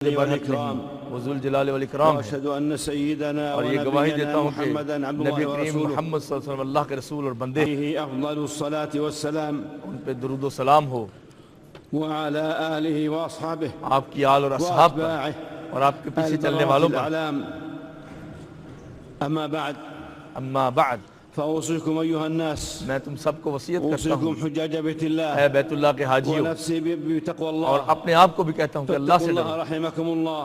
والإكرام وذو الجلال والاکرام ہے، وأشهد أن سيدنا اور یہ گواہی دیتا ونبينا ہوں کہ محمدا عبد نبی الله کریم ورسوله محمد صلی اللہ علیہ وسلم اللہ کے رسول اور بندے، عليه أفضل الصلاة والسلام ان پہ درود و سلام ہو، وعلى آله وأصحابه آپ کی آل اور اصحاب پر وأتباعه اور آپ کے پیچھے چلنے البراة والوں پر۔ الأعلام. أما بعد اما بعد، فأوصيكم أيها الناس، میں تم سب کو وصیت کرتا ہوں أوصيكم حجاج بيت اے الله بیت اللہ کے حاجیوں، ونفسي بتقوى اور الله. اپنے آپ کو بھی کہتا ہوں کہ اللہ فاتقوا سے الله ڈرو، رحمكم الله.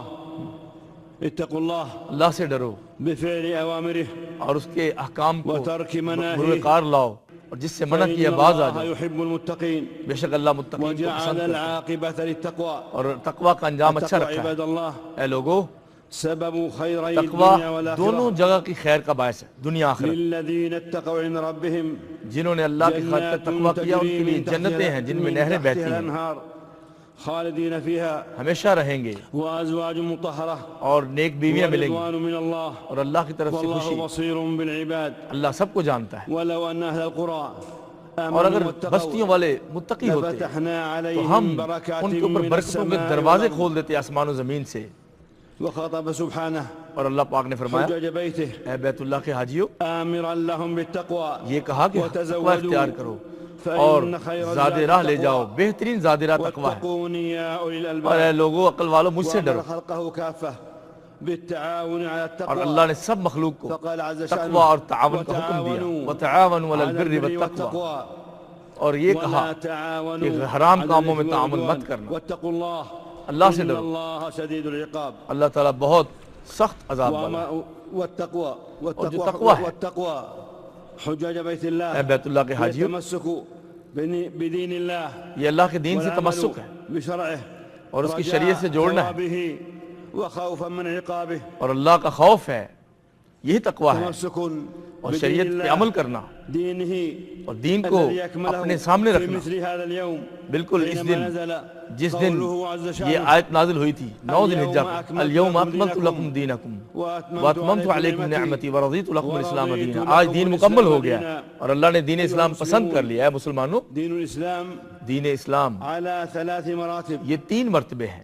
اتقوا الله اللہ سے ڈرو بفعل أوامره اور اس کے احکام کو وترك مناهيه، بروئے لاؤ، اور جس سے منع کیا فإن باز آ الله جاؤ، يحب المتقين بے شک اللہ متقین کو وجعل پسند کرتا ہے العاقبة للتقوى. اور تقوی کا انجام اچھا التقوى رکھا ہے۔ عباد الله اے لوگو، سبب خيري تقوی الدنيا دونوں والآخرة جگہ کی خیر کا باعث ہے، دنیا آخرت۔ للذين اتقوا عند ربهم جنہوں نے اللہ کی خاطر جنات تقوی کیا ان کے تجري لیے من جنتیں ہیں جن میں تحتها نہریں بہتی ہیں، الأنهار خالدين فيها ہمیشہ رہیں گے، وأزواج مطهرة اور نیک بیویاں ملیں گی، ورضوان من الله اور اللہ کی طرف سے خوشی۔ والله بصير بالعباد. اللہ سب کو جانتا ہے، ولو أن أهل القرى اور اگر آمنوا بستیوں واتقوا والے متقی ہوتے لفتحنا تو عليهم ہم بركات ان کے اوپر من برکتوں کے السماء دروازے والأرض. کھول دیتے آسمان و زمین سے۔ وخاطب سبحانه اور اللہ پاک نے فرمایا حجاج بيته اے بیت اللہ کے حاجیوں، آمرا لهم بالتقوى یہ کہا کہ تقوی اختیار کرو اور فإن خير زاد راہ لے جاؤ، بہترین زاد راہ تقوی ہے۔ واتقوني يا أولي اور الألباب. اے لوگو، عقل والو، مجھ سے ڈرو۔ وأمر خلقه كافة بالتعاون على اور التقوى. اللہ نے سب مخلوق کو فقال عز تقوی شأنه اور تعاون کا حکم دیا، وتعاونوا علی البر والتقوی، اور یہ کہا ولا تعاونوا کہ حرام على کاموں میں الإثم تعاون والعدوان. مت کرنا، واتقوا الله اللہ سے إن ڈرو، الله شديد العقاب. اللہ تعالیٰ بہت سخت عذاب والا ہے۔ والتقوى اور جو تقوی ہے، والتقوى حجاج بيت الله اے بیت اللہ کے حاجیوں، التمسك بدين الله یہ اللہ کے دین سے تمسک ہے بشرعه اور اس کی شریعت سے جوڑنا ہے، ثوابه وخوفا من عقابه. اور اللہ کا خوف ہے، یہی تقوی ہے، تمسك اور شریعت پہ عمل کرنا دينه اور دین کو الذي يكمله اپنے سامنے في رکھنا۔ مثل هذا اليوم بالکل اس حينما دن، نزل جس دن قوله عز یہ شأنه آیت نازل ہوئی تھی 9 ذی الحجہ اليوم کو، اليوم أكملت اکملت لكم لکم دینکم وأتممت واتممت علیکم نعمتی ورضیت لکم الاسلام ورضيت دینا۔ لكم آج دین مکمل ہو گیا الإسلام ہے اور اللہ نے دین اسلام پسند کر لیا ہے۔ مسلمانوں، دين الإسلام دین اسلام على 3 مراتب، یہ 3 مرتبے ہیں۔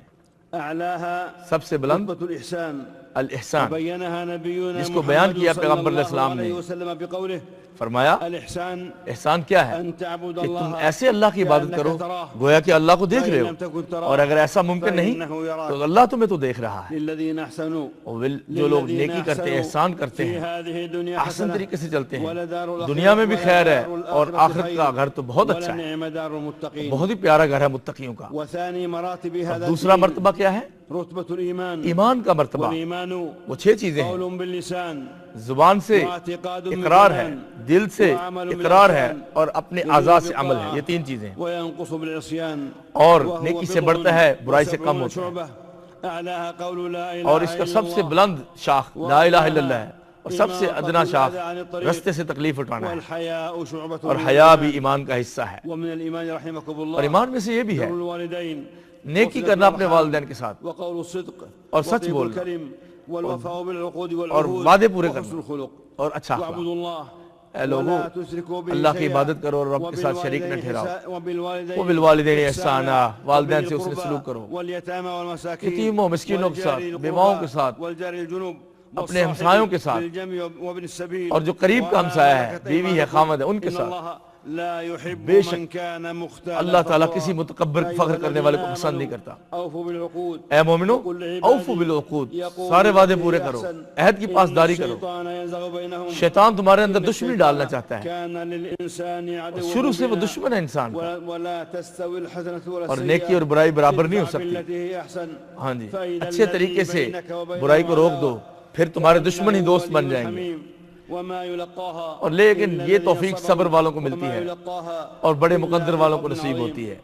أعلاها سب سے بلند رتبة الإحسان الاحسان، بينها نبينا جس کو بیان محمد کیا صلى پیغمبر علیہ الله السلام نے، عليه وسلم بقوله فرمایا الإحسان احسان کیا ہے أن تعبد کہ تم الله ایسے اللہ کی عبادت كأنك کرو تراه گویا کہ اللہ کو دیکھ رہے فإن ہو، لم تكن تراه اور اگر ایسا ممکن نہیں فإنه يراك. تو اللہ تمہیں تو دیکھ رہا ہے۔ للذين أحسنوا اور جو لوگ للذين نیکی کرتے ہیں، أحسنوا احسان کرتے في ہیں، هذه الدنيا احسن حسنة طریقے سے چلتے ہیں، ولدار الآخرة دنیا میں بھی خیر ہے ولدار اور الآخرة آخرت خير کا گھر تو بہت اچھا ہے، ولنعم دار المتقين. بہت ہی پیارا گھر ہے متقیوں کا۔ وثاني مراتب هذا دوسرا الدين مرتبہ کیا ہے؟ رتبة الإيمان. ایمان کا مرتبہ۔ والإيمان وہ 6 چیزیں ہیں، قول باللسان زبان سے واعتقاد اقرار ہے، بالجنان دل سے وعمل اقرار ہے، بالأركان اور اپنے اعضاء سے عمل ہے۔ یہ 3 چیزیں ہیں، وينقص بالعصيان اور وهو نیکی سے بضع بڑھتا ہے، برائی سے کم و70 ہوتا ہے۔ شعبة. أعلاها قول لا إله اور اس کا إلا سب سے الله بلند شاخ لا الہ الا اللہ ہے، اور سب سے إماطة ادنا شاخ الأذى عن الطريق رستے سے تکلیف اٹھانا ہے، والحياء شعبة اور من حیا الإيمان. بھی ایمان کا حصہ ہے۔ ومن الإيمان رحمكم اور الله ایمان میں سے یہ بھی ہے بر الوالدين نیکی وصلة کرنا اپنے الأرحام والدین کے ساتھ، وقول الصدق اور سچ وطيب بولنا، الكلم والوفاء بالعقود اور والعهود وعدے پورے وحسن کرنا، الخلق. اور اچھا اخلاق۔ واعبدوا الله اے لوگو، ولا تشركوا به اللہ کی شيئا عبادت کرو اور رب کے ساتھ شریک نہ ٹھہراؤ۔ وبالوالدين وبالوالدین احسانا، والدین سے وبذي حسن القربى سلوک کرو، واليتامى والمساكين یتیموں مسکینوں کے ساتھ، والجار بیواؤں القربى کے ساتھ، والجار الجنوب اپنے ہمسایوں کے ساتھ، بالجنب وابن السبيل اور جو قریب کا ہمسایہ ہے، بیوی ہے، خامد ہے، ان کے إن ساتھ۔ الله لا يحب بے شک من كان مختالا اللہ تعالیٰ فخورا. کسی متکبر يا فخر أيها کرنے والے کو الذين پسند نہیں آمنوا کرتا۔ أوفوا بالعقود اے مومنو، وقل لعبادي اوفو بالعقود، يقولوا سارے وعدے بالتي پورے هي کرو، أحسن عہد کی پاسداری إن کرو۔ الشيطان ينزغ بينهم شیطان تمہارے اندر إن دشمنی الشيطان ڈالنا چاہتا ہے، كان للإنسان عدوا شروع سے وہ مبينا. دشمن ہے انسان کا، ولا تستوي الحسنة ولا اور السيئة نیکی اور برائی برابر نہیں ہو ادفع سکتی۔ بالتي هي أحسن ہاں جی، فإذا اچھے الذي طریقے سے بينك وبينه برائی کو روک عداوة دو، پھر تمہارے دشمن ہی كأنه دوست بن ولي جائیں گے۔ حميم. وما يلقاها اور لیکن إلا یہ الذين توفیق صبروا صبر والوں کو ملتی وما ہے، يلقاها اور بڑے إلا مقدر ذو والوں کو فضل نصیب عظيم. ہوتی ہے۔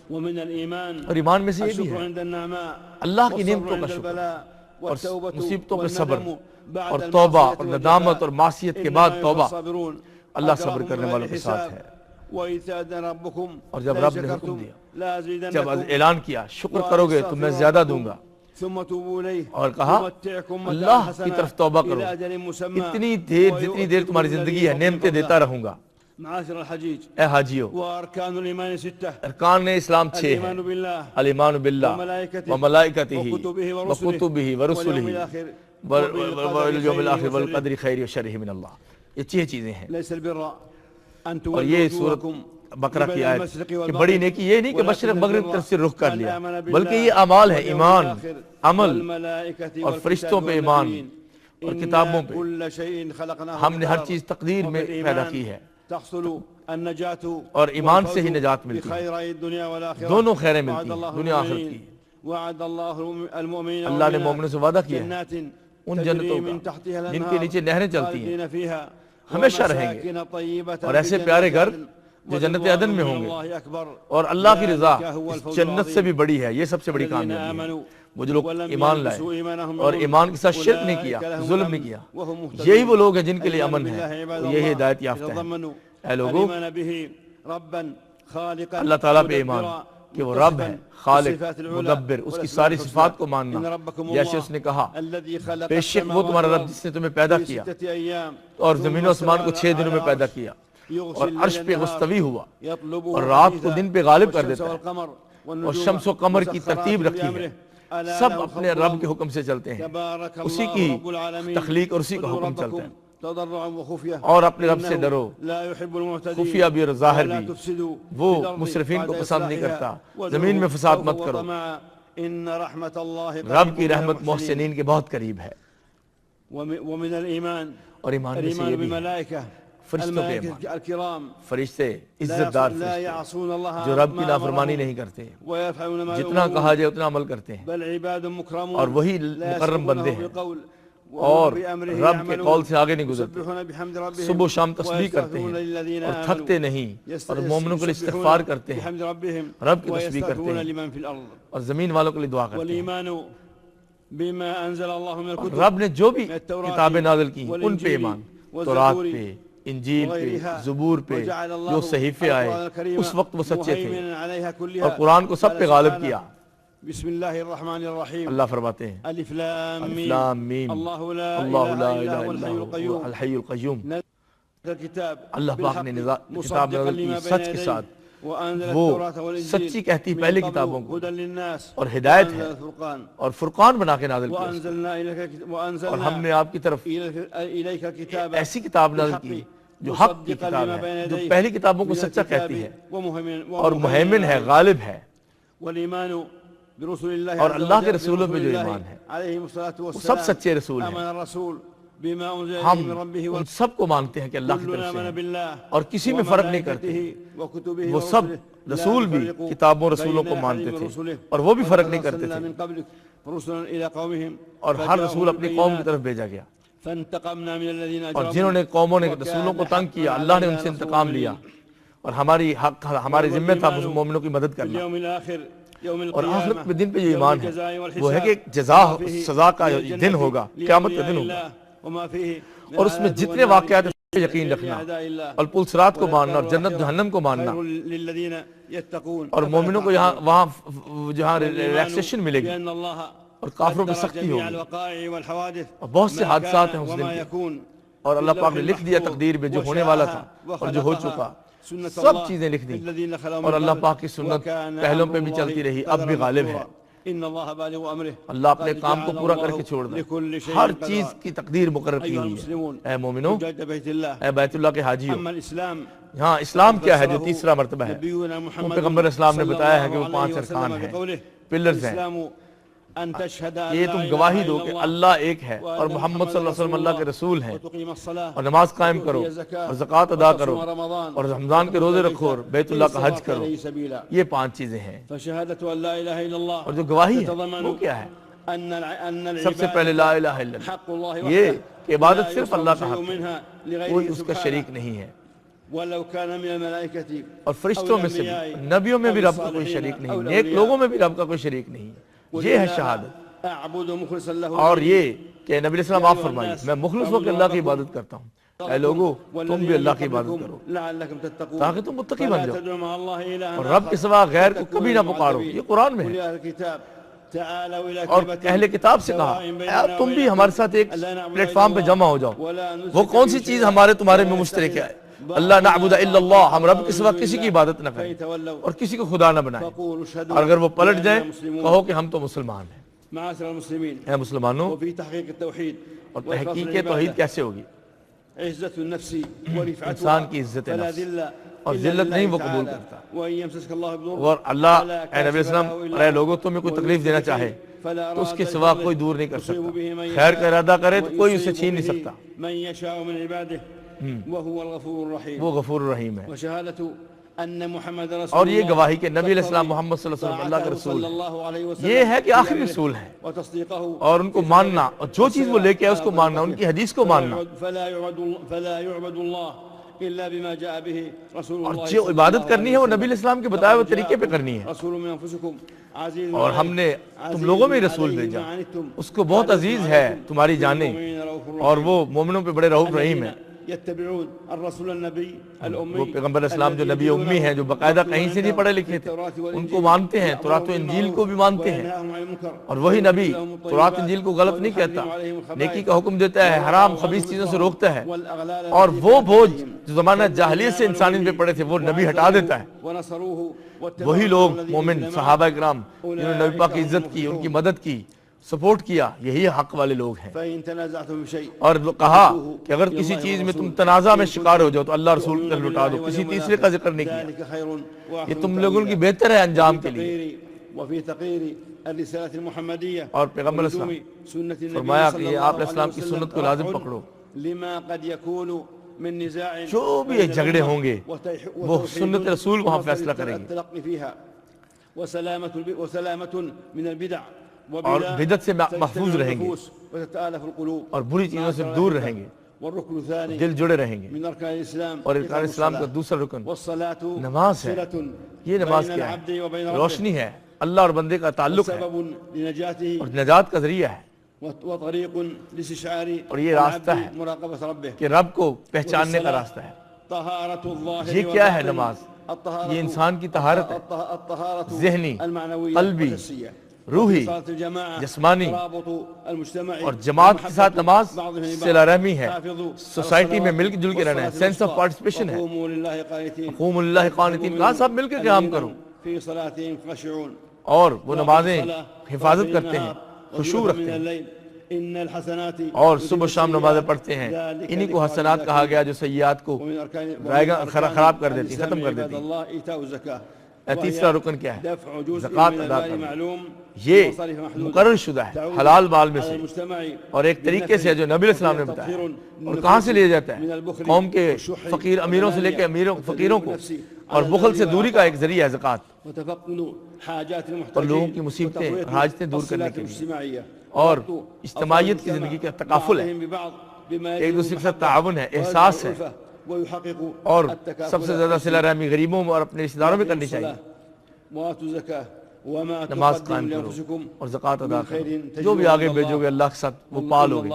ومن الإيمان اور ایمان میں سے یہ بھی الشكر ہے عند النعماء اللہ کی والصبر نعمتوں کا عند شکر، البلاء اور والتوبة مصیبتوں پہ صبر، والندم بعد اور توبہ المعصية اور ندامت اور معصیت کے بعد إنما توبہ۔ يوفى الصابرون اللہ صبر أجرهم کرنے بغير والوں کے ساتھ حساب. ہے۔ وإذ تأذن ربكم اور جب لئن رب نے حکم شكرتم دیا، جب لأزيدنكم اعلان کیا شکر کرو گے تو میں زیادہ دوں گا، ثم توبوا إليه اور کہا يمتعكم اللہ متاعا کی حسنا طرف توبہ کرو، إلى أجل مسمى اتنی دیر جتنی دیر تمہاری زندگی ہے نعمتیں دیتا رہوں گا، معاشر الحجيج اے حاجیو، وأركان الإيمان 6 ارکان اسلام 6 ہیں: الإيمان بالله الایمان باللہ وملائکتہ وملائکتہ وکتبہ وکتبہ واليوم ورسلہ الآخر والیوم الآخر وبالقدر والقدر خیر و شرہ من اللہ. یہ 6 چیزیں ہیں. ليس البر أن اور یہ تولوا سورۃ وجوهكم بقرہ کی قبل آیت المشرق کہ والمغرب بڑی نیکی یہ نہیں کہ مشرق مغرب ولكن طرف سے رخ کر لیا، البر أن آمن بلکہ بالله یہ اعمال ہے، واليوم ایمان، الآخر عمل والملائكة اور فرشتوں پہ والكتاب ایمان والنبيين. اور إنا کتابوں پہ. كل شيء خلقناه ہم نے ہر بقدر. چیز تقدیر میں وبالإيمان پیدا کی ہے. تحصل النجاة اور ایمان سے ہی والفوز نجات ملتی ہے. بخيري الدنيا والآخرة. دونوں خیریں وعد ملتی ہیں، الله دنیا آخرت المؤمنين کی. وعد الله المؤمنين اللہ نے مومنوں سے وعدہ کیا ہے جنات ان تجري جنتوں من کا تحتها جن کے الأنهار نیچے نہریں چلتی ہیں، خالدين فيها ہمیشہ رہیں گے، ومساكن طيبة اور ایسے في پیارے جنات گھر عدن جو جنت عدن میں ہوں گے. والله أكبر. اور اللہ کی رضا ذلك هو اس الفوز جنت سے العظيم. بھی بڑی ہے. یہ سب سے بڑی الذين کامیابی ہے. آمنوا وہ جو لوگ ولم ایمان لائے يلبسوا إيمانهم اور بظلم ایمان کے ساتھ شرک نہیں کیا، أولئك لهم ظلم الأمن نہیں کیا، وهم مهتدون. یہی وہ لوگ ہیں جن کے لیے الإيمان امن ہے بالله عباد اور یہی الله ہدایت یافتہ ہیں. يتضمن اے لوگو، الإيمان به ربا خالقا اللہ تعالیٰ پہ ایمان مدبرا کہ وہ رب ہے، خالق، بالصفات العلى مدبر، اس کی والأسماء ساری الحسنى. صفات کو ماننا. إن ربكم جیسے الله اس نے کہا الذي خلق بے شک وہ السماوات تمہارا رب والأرض جس نے تمہیں پیدا في کیا 6 أيام اور ثم زمین و آسمان کو استوى 6 دنوں میں على پیدا العرش کیا يغشي اور عرش الليل پہ النهار مستوی ہوا يطلبه اور رات کو حثيثا دن پہ غالب کر والشمس دیتا ہے والقمر اور والنجوم شمس و قمر کی مسخرات ترتیب رکھی ہے. بأمره ألا سب له اپنے الخلق رب کے حکم سے چلتے ہیں، تبارك اسی الله کی رب العالمين. تخلیق اور اسی کا ادعوا حکم چلتا ربكم ہے. تضرعا وخفية اور اپنے رب سے إنه ڈرو، لا يحب المعتدين خفیہ بھی اور ظاہر ولا بھی. تفسدوا وہ في الأرض مصرفین کو بعد پسند نہیں إصلاحها کرتا. وادعوه زمین میں فساد خوفا مت کرو. وطمعا إن رحمة الله رب قريب کی من رحمت المحسنين. محسنین کے بہت قریب ہے. ومن الإيمان اور ایمان میں سے الإيمان یہ بھی ہے بالملائكة فرشتوں پہ ایمان. الملائكة الكرام فرشتے عزت دار لا فرشتے يعصون الله جو رب کی ما نافرمانی أمرهم نہیں کرتے، ويفعلون ما جتنا يؤمرون کہا جائے اتنا عمل کرتے ہیں. بل عباد مكرمون اور وہی لا مکرم يسبقونه بندے ہیں بالقول اور وهم بأمره رب کے يعملون. قول سے آگے نہیں گزرتے. يسبحون بحمد ربهم صبح و شام تسبیح کرتے ويستغفرون ہیں للذين اور آمنوا. تھکتے نہیں اور مومنوں کے لیے يسبحون استغفار کرتے ہیں بحمد ربهم رب کی تسبیح کرتے ويستغفرون ہیں لمن في الأرض. اور زمین والوں کے لیے دعا کرتے ہیں. والإيمان بما أنزل الله من اور الكتب رب نے جو بھی التوراة کتابیں نازل کی ان پہ والإنجيل ایمان، والزبور تورات پہ، انجیل پہ، وغيرها. زبور پہ، وجعل الله جو صحیفے آئے القرآن الكريم اس وقت وہ سچے تھے مهيمنا عليها كلها. اور قرآن کو سب پہ قال غالب سبحانه کیا. بسم الله الرحمن الرحيم. اللہ فرماتے ہیں ألف لام الف لام میم الله لا اللہ لا إله إلا الہ هو الا الحي هو القيوم. الحی القیوم. نزل الكتاب اللہ پاک نے بالحق کتاب مصدقا نازل کی لما سچ بين کے يديه ساتھ. وأنزل وہ التوراة والإنجيل سچی کہتی من پہلے قبل کتابوں کو هدى للناس اور ہدایت وأنزل ہے الفرقان اور فرقان بنا کے نازل کیا. وأنزلنا اور ہم نے آپ کی طرف إليك الكتاب ایسی کتاب نازل کی جو حق کی کتاب ہے، جو پہلی کتابوں کو سچا کہتی ہے اور مہیمن ہے، غالب ہے. والإيمان برسول الله اور عز اللہ کے وجل رسولوں پہ برسول جو الله ایمان ہے عليهم الصلاة وہ والسلام. سب سچے رسول آمن ہیں. الرسول بما أنزل إليه ہم من ربه ان سب کو مانتے ہیں کہ اللہ کی كلنا طرف سے آمن ہیں بالله اور کسی میں فرق نہیں کرتے. وملائكته وكتبه وہ سب ورسله رسول لا بھی نفرق کتابوں رسولوں بين کو أحد مانتے من تھے رسله. اور وہ بھی فرق نہیں ولقد کرتے أرسلنا تھے. من قبلك رسلا إلى قومهم اور ہر رسول فجاءهم اپنی قوم کی بالبينات طرف بھیجا گیا فانتقمنا من الذين اور أجرموا جنہوں نے قوموں نے وكان رسولوں کو تنگ کیا حقا اللہ نے ان علينا سے نصر انتقام لیا. المؤمنين. اور ہمارے ذمہ تھا مومنوں کی مدد کرنا. اليوم الآخر يوم اور القيامة آخرت میں دن پہ جو يوم ایمان ہے الجزاء والحساب وہ ہے کہ جزا وما فيه سزا کا من الجنة دن ہوگا، قیامت کا دن لأولياء ہوگا. الله وما فيه من اور اس میں الآيات جتنے والنار واقعات ہیں اس پہ یقین رکھنا لأعداء الله. اور پلسرات کو ماننا اور والدار جنت الآخرة جہنم کو ماننا. خير للذين يتقون. اور مومنوں کو وہاں جہاں والإيمان ریلیکسیشن ملے گی بأن الله اور کافروں پہ قدر سختی جميع ہوگی. الوقائع والحوادث اور بہت سے ما حادثات كان ہیں اس وما دن کے يكون اور اللہ پاک نے باللوح لکھ دیا المحفوظ تقدیر میں جو ہونے والا تھا اور جو ہو چکا. سنت سب اللہ چیزیں لکھ دیں الذین خلوا من اور اللہ قبل پاک کی سنت وکان پہلوں پہ امر بھی چلتی اللہ رہی، اب بھی غالب ہے. قدرا ان اللہ بالغ امرہ. اللہ اپنے قد کام کو جعل پورا کر اللہ کے چھوڑ دے. لکل شیء ہر قدرا. چیز کی تقدیر مقرر کی ایھا ہوئی ہے. المسلمون اے مومنو، حجاج بیت اللہ. اے بیت اللہ کے حاجیو، اما الاسلام ہاں اسلام کیا ہے جو تیسرا مرتبہ ہے. نبینا وہ محمد پیغمبر اسلام نے صلی بتایا ہے کہ وہ اللہ 5 علیہ وسلم ارکان ہیں، بقولہ پلرز ہیں. الاسلام ان تشهد ان یہ لا تم الہ گواہی الا دو کہ اللہ اللہ ایک ہے وأن اور محمد صلی اللہ علیہ وسلم اللہ کے رسول ہیں وتقيم الصلاة اور نماز قائم کرو وتؤتي الزكاة اور زکوٰۃ ادا کرو وتصوم رمضان اور رمضان کے روزے رکھو اور بیت اللہ کا حج کرو. إليه سبيلا. یہ 5 چیزیں ہیں. فشهادة ان لا اله الا الله اور جو گواہی ہے تتضمن وہ کیا ہے؟ ان سب سے پہلے لا الہ الا اللہ، حق الله یہ وحده کہ عبادت لا صرف يصرف اللہ کا شيء حق ہے، منها کوئی لغيره اس کا سبحانه. شریک نہیں ہے. ولو كان من الملائكة اور فرشتوں میں سے بھی، نبیوں میں بھی رب کا کوئی شریک نہیں، نیک لوگوں میں بھی رب کا کوئی شریک نہیں. یہ ہے شہادت. اعبد مخلصا له اور یہ کہ نبی علیہ السلام آپ فرمائیے میں مخلص ہو کے اللہ کی عبادت کرتا ہوں. اے لوگو تم بھی اللہ کی عبادت کرو لعلكم تتقون تاکہ تم متقی بن فلا جاؤ تدعوا مع الله إلها اور رب کے سوا غیر کو کبھی نہ پکارو. یہ قرآن میں ہے. قل يا أهل الكتاب تعالوا إلى اور كلمة اہل کتاب سے کہا سواء بيننا اے تم بھی وبينكم ہمارے ساتھ ایک ألا نعبد پلیٹ فارم پہ إلا جمع ہو الله جاؤ. ولا نشرك وہ کون سی به چیز شيئا ہمارے تمہارے میں ولا مشترک ہے؟ اللہ نعبد الا اللہ، ہم رب کے سوا کسی کی عبادت نہ کریں اور کسی کو خدا نہ بنائیں، فقولوا اشهدوا اور اگر وہ پلٹ بأننا جائیں مسلمون. کہو کہ ہم تو مسلمان ہیں۔ معاشر المسلمين، اے مسلمانوں، وفي تحقيق التوحيد اور وإخلاص تحقیق العبادة توحید کیسے ہوگی؟ عزة النفس ورفعتها، انسان کی عزت فلا نفس ذل اور إلا ذلت نہیں لله وہ قبول تعالى. کرتا، وإن يمسسك الله بضر اور اللہ فلا اے نبی كاشف اسلام له إلا اور اے هو. لوگوں تمہیں کوئی تکلیف دینا چاہے فلا تو اس کے راد سوا لفضله کوئی دور نہیں کر يصيب سکتا، به من خیر يشاء کا ارادہ کرے تو کوئی اسے ويصيب چھین نہیں به سکتا، من يشاء من عباده وهو الغفور الرحيم. وہ غفور الرحیم ہے۔ وشهادة أن محمد رسول اور یہ الله گواہی کہ نبی علیہ السلام محمد صلی اللہ علیہ وسلم اللہ کا طاعته رسول صلى ہے، الله عليه وسلم یہ ہے کہ في آخری أمره رسول ہیں، وتصديقه اور ان کو في ماننا، اور جو چیز وہ لے کے آئے اس کو والسلام ماننا، ان کی حدیث کو ماننا، فلا يعبد الله إلا بما جاء به رسول اور الله جو صلى عبادت الله کرنی ہے عليه وہ وسلم. نبی علیہ السلام کے بتائے ہوئے لقد طریقے پہ جاءكم کرنی ہے، رسول من أنفسكم عزيز اور ہم نے تم لوگوں میں رسول بھیجا، اس کو بہت عزیز ہے تمہاری جانیں، اور وہ مومنوں پہ بڑے رؤوف رحیم ہیں۔ يتبعون الرسول النبي الأمي وہ پیغمبر اسلام جو نبی امی ہیں، جو باقاعدہ کہیں سے نہیں پڑھے لکھے تھے، ان کو مانتے ہیں، تورات و انجیل کو بھی مانتے ہیں، اور وہی نبی تورات انجیل کو غلط نہیں کہتا، نیکی کا حکم دیتا ہے، حرام خبیث چیزوں سے روکتا ہے، اور وہ بوجھ جو زمانہ جاہلیت سے انسان پہ پڑے تھے وہ نبی ہٹا دیتا ہے۔ وہی لوگ مومن صحابہ کرام جنہوں نے نبی پاک کی عزت کی، ان کی مدد کی، سپورٹ کیا، یہی حق والے لوگ ہیں۔ اور کہا کہ اگر کسی چیز میں تم تنازع میں شکار ہو جاؤ تو اللہ رسول کا لٹا دو، کسی تیسرے کا ذکر نہیں کیا، یہ تم لوگوں کی بہتر ہے انجام کے لیے۔ اور پیغمبر اسلام فرمایا کہ یہ آپ السلام کی سنت کو لازم پکڑو، جو بھی جھگڑے ہوں گے وہ سنت رسول وہاں فیصلہ کریں گے، اور بدعت سے محفوظ رہیں گے، اور بری چیزوں سے دور رہیں گے، دل جڑے رہیں گے۔ اور ارکان اسلام کا دوسرا رکن نماز ہے۔ یہ نماز کیا ہے؟ روشنی ہے، اللہ اور بندے کا تعلق ہے، اور نجات کا ذریعہ ہے، اور یہ راستہ ہے کہ رب کو پہچاننے کا راستہ ہے۔ یہ کیا ہے نماز؟ یہ انسان کی طہارت ہے، ذہنی، قلبی، روحی، جسمانی، اور جماعت کے ساتھ نماز صلہ رحمی ہے، سوسائٹی میں مل جل کے رہنا ہے، سینس آف پارٹیسپیشن ہے۔ قوموا للہ قانتین، کہا سب مل کے قیام کرو، اور وہ نمازیں حفاظت کرتے ہیں، خشوع رکھتے ہیں، اور صبح و شام نمازیں پڑھتے ہیں۔ انہی کو حسنات کہا گیا جو سیئات کو خراب کر دیتی، ختم کر دیتی۔ تیسرا رکن کیا ہے؟ زکوٰۃ ادا کرنا۔ یہ مقرر شدہ ہے حلال مال میں سے، اور ایک طریقے سے جو نبی علیہ السلام نے بتایا، اور کہاں سے لیا جاتا ہے؟ قوم کے فقیر امیروں سے لے کے فقیروں کو، اور بخل سے دوری کا ایک ذریعہ ہے زکوٰۃ، اور لوگوں کی مصیبتیں حاجتیں دور کرنے کے لیے، اور اجتماعیت کی زندگی کا تکافل ہے، ایک دوسرے کے ساتھ تعاون ہے، احساس ہے، اور سب سے زیادہ صلہ رحمی غریبوں اور اپنے رشتہ داروں میں کرنی چاہیے۔ نماز قائم کرو اور زکوٰۃ ادا کرو، جو بھی آگے بھیجو گے اللہ کے ساتھ وہ پالو گے،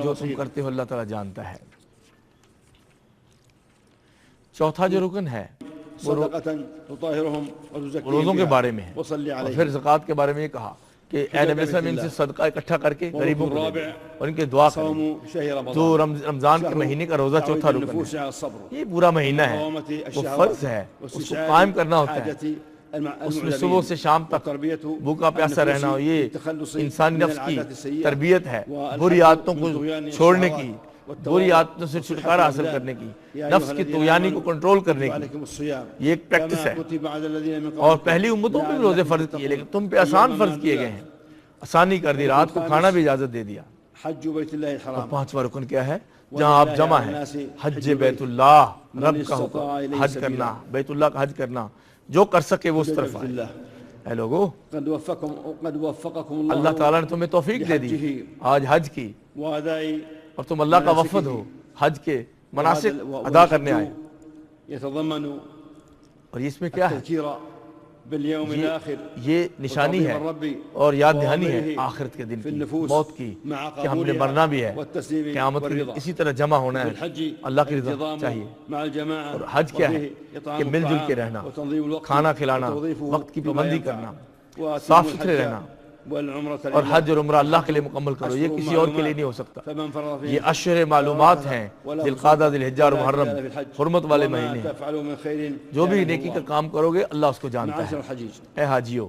جو تم کرتے ہو اللہ تعالیٰ جانتا ہے۔ چوتھا جو رکن ہے وہ روزوں کے بارے میں ہے، اور پھر زکوٰۃ کے بارے میں یہ کہا کہ اے نبی صلی اللہ علیہ وسلم ان سے صدقہ اکٹھا کر کے غریبوں کو دے اور ان کے دعا کریں۔ جو رمضان کے مہینے کا روزہ چوتھا رکن ہے، یہ پورا مہینہ ہے، وہ فرض ہے، اس کو قائم کرنا ہوتا ہے، اس میں صبح سے شام تک بھوکا پیاسا رہنا ہو، یہ انسانی نفس کی تربیت ہے، بری عادتوں کو چھوڑنے کی، بری عادتوں سے چھٹکارا حاصل کرنے کی، نفس کی طغیانی کو کنٹرول کرنے کی، یہ ایک پریکٹس ہے۔ اور پہلی امتوں پہ بھی روزے فرض کیے، لیکن تم پہ آسان فرض کیے گئے ہیں، آسانی کر دی، رات کو کھانا بھی اجازت دے دیا۔ اور پانچواں رکن کیا ہے؟ جہاں آپ جمع ہیں، حج بیت اللہ، رب کا حکم، حج کرنا، بیت اللہ کا حج کرنا، جو کر سکے وہ اس طرف آئے۔ اے لوگو، اللہ تعالیٰ نے تمہیں توفیق دے دی آج حج کی، اور تم اللہ کا وفد ہو، حج کے مناسک ادا کرنے آئے۔ اور اس میں کیا ہے؟ یہ نشانی ہے اور یاد دہانی ہے آخرت کے دن کی، موت کی، کہ ہم نے مرنا بھی ہے، قیامت کے دن اسی طرح جمع ہونا ہے، اللہ کی رضا چاہیے۔ اور حج کیا ہے؟ کہ مل جل کے رہنا، کھانا کھلانا، وقت کی پابندی کرنا، صاف ستھرے رہنا، والعمرة اور حج اور عمرہ اللہ کے لیے مکمل کرو، یہ کسی اور کے لیے نہیں ہو سکتا۔ فمن فرض فيه یہ اشہر معلومات ہیں، ذی القعدہ، ذی الحجہ اور محرم، حرمت والے وما مہینے ہیں۔ تفعلوا من خير جو بھی يعلمه نیکی کا الله۔ کام کرو گے اللہ اس کو جانتا معاشر ہے۔ الحجيج، اے حاجیو،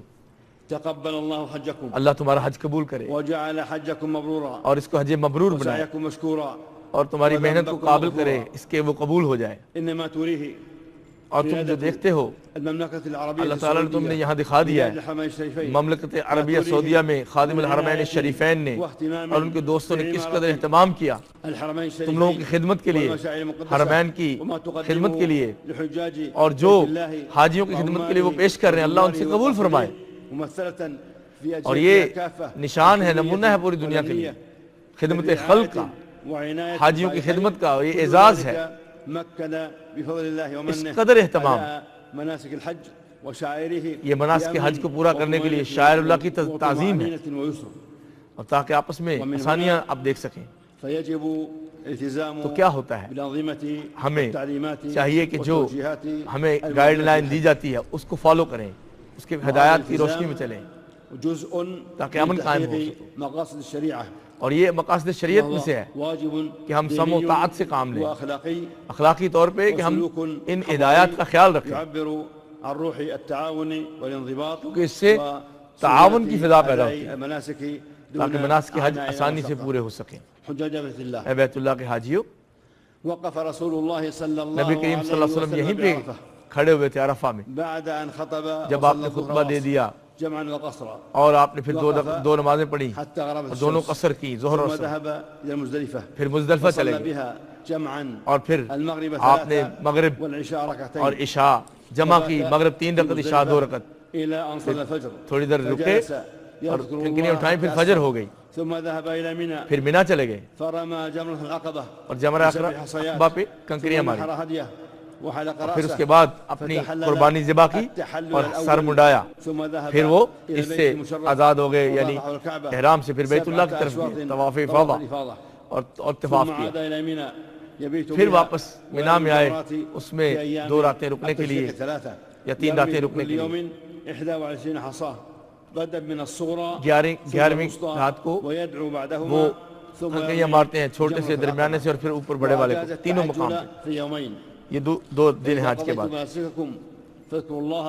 تقبل الله حجكم اللہ تمہارا حج قبول کرے وجعل حجكم مبرورا اور اس کو حج مبرور بنائے وسعيكم مشكورا اور تمہاری محنت کو قابل کرے اس کے وہ قبول ہو جائے۔ إنما تريه اور تم جو دیکھتے ہو المملكة العربية اللہ تعالیٰ نے تم نے یہاں دکھا دیا ہے، الحرمين الشريفين مملکت عربیہ سعودیہ میں خادم الحرمین الشریفین نے اور ان کے دوستوں نے کس قدر اہتمام کیا الحرمين الشريفين تم لوگوں کی خدمت کے لیے، والمشاعر المقدسة حرمین کی وما تقدموا خدمت کے لیے، لحجاج اور جو بيت الله حاجیوں کی خدمت کے لیے وہ پیش کر رہے ہیں اللہ ان سے قبول فرمائے۔ ممثلة في اور أجهزتها یہ كافة نشان ہے، نمونہ ہے پوری دنیا کے لیے خدمت خلق کا، وعناية حاجیوں کی خدمت کا، یہ اعزاز ہے۔ مكن بفضل الله ومنه اس قدر اہتمام على مناسك الحج وشعائره یہ مناسک حج کو پورا کرنے کے لیے شاعر اللہ کی تعظیم ہے، وطمأنينة ويسر، اور تاکہ آپس میں آسانیاں آپ دیکھ سکیں۔ فيجب الالتزام تو کیا ہوتا ہے، بالأنظمة ہمیں والتعليمات چاہیے کہ جو والتوجيهات ہمیں گائیڈ لائن دی جاتی ہے اس کو فالو کریں، اس کے ہدایات کی روشنی میں چلیں جزء تاکہ امن قائم ہو تحقيق سکے۔ مقاصد الشريعة، اور یہ مقاصد شریعت میں سے ہے واجب کہ ہم سم و ديني طاعت سے کام لیں، وأخلاقي اخلاقی طور پہ کہ ہم ان ہدایات کا خیال رکھیں، يعبر عن روح التعاون والانضباط کہ اس سے تعاون کی فضا پیدا ہوتی ہے المناسك تاکہ مناسک حج آسانی سے پورے ہو سکیں۔ حجاج بیت اللہ، اے بیت اللہ کے حاجیوں، وقف رسول اللہ صلی اللہ نبی کریم صلی اللہ علیہ وسلم یہیں پہ بعرفہ کھڑے ہوئے تھے عرفہ میں، بعد ان خطب جب آپ نے خطبہ دے دیا جمعا وقصرا اور آپ نے پھر دو نمازیں پڑھی حتى غربت اور دونوں الشمس، قصر کی، ظہر اور ثم عصر، ذهب الى المزدلفة پھر مزدلفہ چلے وصلى گئے بها جمعا اور پھر المغرب آپ نے ثلاثة مغرب والعشاء ركعتين اور عشاء جمع کی، مغرب 3 رکعت، عشاء 2 رکعت، الى ان صلى الفجر تھوڑی دیر رکے فجلس اور يذكر کنکریاں الله اٹھائیں، پھر حتى فجر أسفر. ہو گئی، ثم ذهب الى منى پھر مینا چلے گئے فرمى جمرة العقبة اور جمرہ عقبہ پہ کنکریاں ماری، نحر هديه وحلق پھر اس رأسه کے بعد اپنی قربانی ذبح کی اور سر منڈایا، ثم ذهب پھر وہ إلى اس البيت سے المشرف آزاد ہو گئے، یعنی وطاف الكعبة احرام سے پھر بیت اللہ کی طرف سبعة گئے، أشواط طواف طواف افاضہ الإفاضة. اور طواف ثم کیا۔ عاد إلى منى يبيت پھر بها واپس مینا میں آئے، والجمرات اس میں في أيام 2 راتیں رکنے کے لیے التشريق ثلاثة. یا 3 يرمي راتیں رکنے كل کے لیے، يوم 21 حصاة بدءا من الصغرى 11ویں رات کو ويدعو بعدهما وہ ثم کنکریاں مارتے ہیں، چھوٹے سے، درمیانے سے اور پھر اوپر بڑے والے کو، تینوں مقام پہ۔ في يومين. یہ 2 دن ہیں حج کے بعد۔ مناسككم فاذكروا الله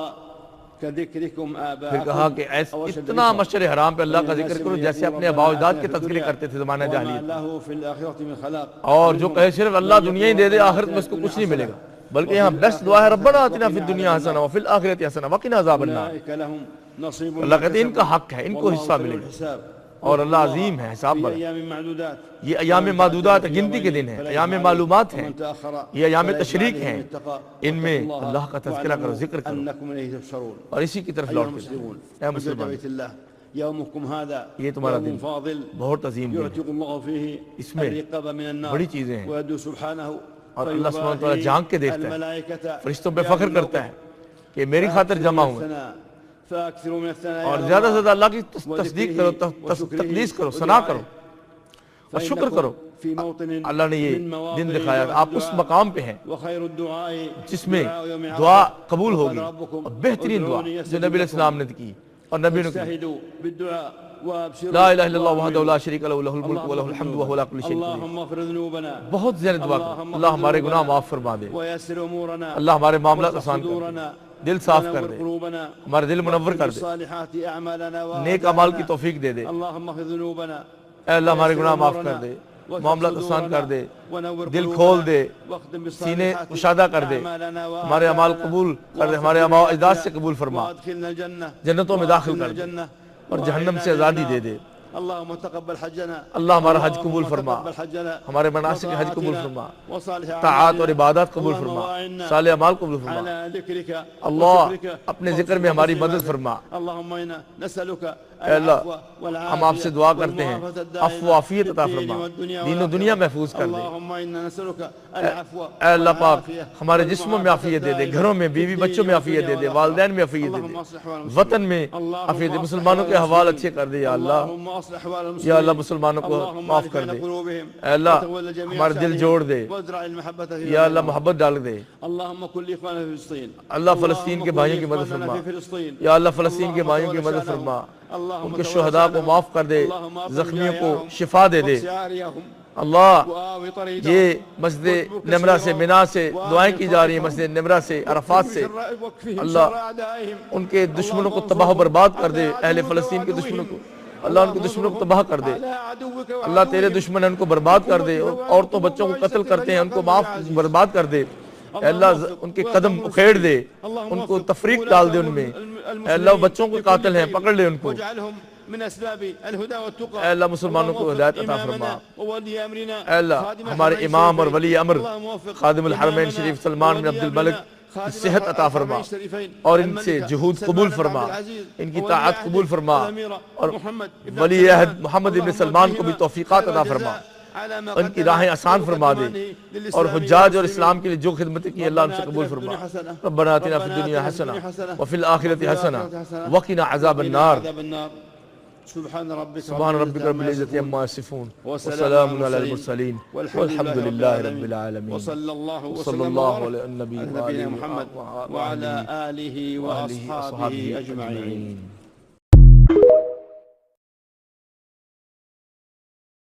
كذكركم پھر کہا آباءكم کہ أو أشد اتنا ذكرا. مشعر حرام پہ اللہ کا ذکر کرو جیسے اپنے آباء و اجداد کے تذکرے کرتے تھے زمانہ وما جاہلیت، له في الآخرة من خلاق. اور جو کہے صرف اللہ دنیا ہی دے دے آخرت میں اس کو کچھ نہیں ملے گا، بلکہ یہاں بیسٹ دعا ہے ربنا آتنا فی الدنیا حسنہ وفی الآخرۃ حسنہ وقنا عذاب النار۔ أولئك لهم نصيب اللہ کہتے ہیں ان کا حق ہے، ان کو والله حصہ سريع ملے گا، الحساب. اور اللہ عظیم ہے، حساب في بڑا۔ أيام معدودات. یہ ایام معدودات گنتی کے دن ہیں، ایام معلومات ہیں، ومن تأخر یہ ایام فلا تشریق إثم عليه ہیں، من اتقى ان میں واتقوا الله اللہ کا تذکرہ کرو، واعلموا ذکر کرو أنكم إليه تحشرون. اور اسی کی طرف أيها لوٹ کے المسلمون اے حجاج مسلمان، بيت الله يومكم هذا یہ تمہارا يوم دن فاضل بہت عظیم دن ہے، يعتق الله فيه اس میں الرقاب من النار بڑی چیزیں ہیں، ويدعو سبحانه اور اللہ سبحانہ وتعالیٰ فيباهي جھانک کے دیکھتا ہے، الملائكة فرشتوں پہ فخر کرتا ہے کہ میری خاطر جمع ہوئے، فأكثروا من الثناء اور على زیادہ سے الله زیادہ اللہ کی تصدیق کرو، تقدیس کرو، ثنا کرو اور شکر کرو۔ في موطن اللہ نے یہ من مواطن دن دکھایا، آپ اس الدعاء مقام پہ ہیں وخير الدعاء جس میں دعاء يوم عرفة. دعا قبول وقال ہوگی، ربكم اور بہترین دعا ادعوني جو يستجب نبی علیہ لكم. السلام نے کی اور نبی نے کی، اجتهدوا بالدعاء وابشروا لا الہ الا اللہ وحدہ لا شریک لہ لہ الملک ولہ الحمد وهو على كل شيء قدیر۔ اللهم اغفر ذنوبنا بہت زیادہ دعا کرو، اللہ ہمارے گناہ معاف فرما دے، ويسر امورنا اللہ ہمارے معاملات واصلح آسان کر دے، صدورنا دل صاف کر ونور دے، قلوبنا ہمارے دل منور کر دے، بالصالحات اعمالنا نیک اعمال کی توفیق دے دے، اللهم اغفر ذنوبنا اے اللہ ہمارے گناہ معاف کر دے، معاملات آسان کر دے، دل کھول دے، سینے مشاہدہ کر دے، ہمارے اعمال قبول کر دے، ہمارے آباء و اجداد سے قبول فرما، وادخلنا الجنة جنتوں میں داخل کر دے اور جہنم سے آزادی دے دے۔ اللهم تقبل حجنا اللہ ہمارا حج قبول فرما، تقبل حجنا ہمارے مناسک حج قبول فرما، وصالح طاعات اور عبادات قبول اللهم فرما، وأعنا صالح اعمال قبول فرما۔ على ذكرك اللہ وشكرك اپنے ذکر میں ہماری مدد فرما۔ اللهم إنا نسألك اے اللہ العفو والعافية ہم آپ سے دعا کرتے ہیں والمعافاة الدائمة عفو و عافیت عطا في الدين فرما، والدنيا دین و دنیا محفوظ کر دے۔ اللهم إنا نسألك العفو اے اللہ پاک والعافية ہمارے جسموں میں عافیت دے دے، گھروں میں، بیوی بچوں میں عافیت دے دے، والدین میں عافیت دے دے، وطن میں عافیت دے، مسلمانوں کے حوال اچھے کر دے یا اللہ، وأصلح أحوال المسلمين. یا اللہ مسلمانوں کو اللهم معاف ألف کر بين دے، قلوبهم اے اللہ وتولى جميع ہمارے دل شأنهم جوڑ دے، وازرع المحبة في یا اللہ قلوبنا. محبت ڈال دے، اللهم كن لإخواننا في فلسطين. اللہ فلسطین کے بھائیوں کی مدد إخواننا فرما، في فلسطين. یا اللہ فلسطین کے بھائیوں کی اللهم مدد تولى فرما، اللهم ان کے تولى شہداء کو شأنهم. معاف کر دے، اللهم أطلق زخمیوں کو جائعهم شفا دے دے، واقص عاريهم اللہ وآوي طريدهم یہ مسجد نمرہ سے منا سے دعائیں کی جا رہی ہیں، مسجد نمرہ سے عرفات سے، واكفهم اللہ شر أعدائهم. ان کے دشمنوں کو تباہ و برباد کر دے، اہل فلسطین کے دشمنوں کو اللہ ان کے دشمنوں کو تباہ کر دے، على عدوك اللہ تیرے دشمن ہیں ان کو برباد کر دے، عورتوں بچوں کو قتل کرتے ہیں ان کو معاف برباد کر دے، اے اللہ ان کے قدم اکھیڑ دے، ان کو تفریق ڈال دے ان میں، اے اللہ وہ بچوں کو قاتل ہیں پکڑ لے ان کو، واجعلهم من أسباب الهدى والتقى. اے اللہ مسلمانوں کو ہدایت عطا فرما، إمامنا وولي أمرنا اے اللہ خادم ہمارے الحرمين امام اور الشريفين. ولی امر اللهم وفق خادم الحرمین إمامنا شریف سلمان بن وولي عبد الملک أمرنا کی صحت عطا فرما الحرمين الشريفين. اور ان سے الملك جہود سلمان قبول بن فرما، عبد العزيز ان کی وولي طاعت عهده قبول فرما، الأمير اور محمد بن ولی عبد عہد الرحمن. محمد ابن اللهم سلمان کو بھی وفقهما توفیقات خير عطا فرما، الجزاء على ما ان کی قدم راہیں آسان فرما دے، وقدمانه اور للإسلام حجاج اور والمسلمين. اسلام کے لیے جو خدمت کی اللہ ان سے قبول فرما، ربنا آتنا فی الدنیا حسنہ وفی الآخرة حسنہ وقنا عذاب النار، عذاب النار. سبحان ربك رب العزة عما يصفون وسلام على المرسلين والحمد لله رب العالمين، وصلى الله صلی وسلم اللہ وبارك علیہ النبی على نبينا محمد وعلى آله وأصحابه أجمعين.